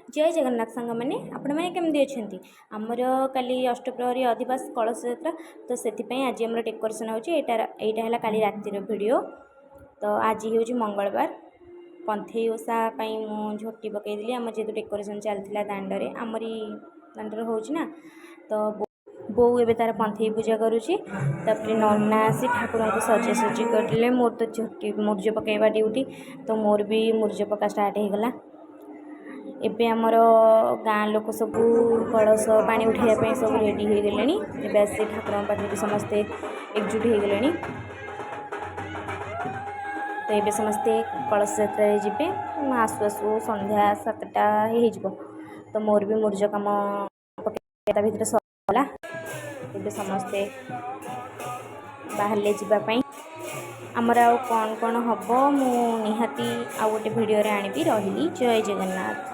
जय जगन्नाथ सांग मैंने आपण मैंने केमती अच्छा आमर काली अष्टप्रहरी अधिवास कलश यात्रा तो से आज आम डेकोरेसन होटा काली रातिर वीडियो। तो आज हूँ मंगलवार पंथई ओषा मु झोटी पकईदी आम जेहतु डेकोरेसन चलता दांडे आमरी दांडर होना। तो बो ए तार पंथई पूजा करुच्ची नना आसी ठाकुर को सजासजी करते मोर तो झोटी मुर्ज पकईवा ड्यूटी तो मोर भी मुर्ज पका स्टार्ट होगला। एबे आमर गाँ लोक सब कलश पानी उठाइबा सब रेडी हो गले आसी ठाकुर पाखे समस्ते एकजुट हो गले। तो ये समस्ते कलश यात्रा जी आसु आसु संध्या 7टा हो। तो मोर भी मुर्ज कम भर सरला ए समस्ते बाहर जावाई आमर आउ कौन कौन हम मु निहाती आउ गोटे वीडियो आनी रही। जय जगन्नाथ।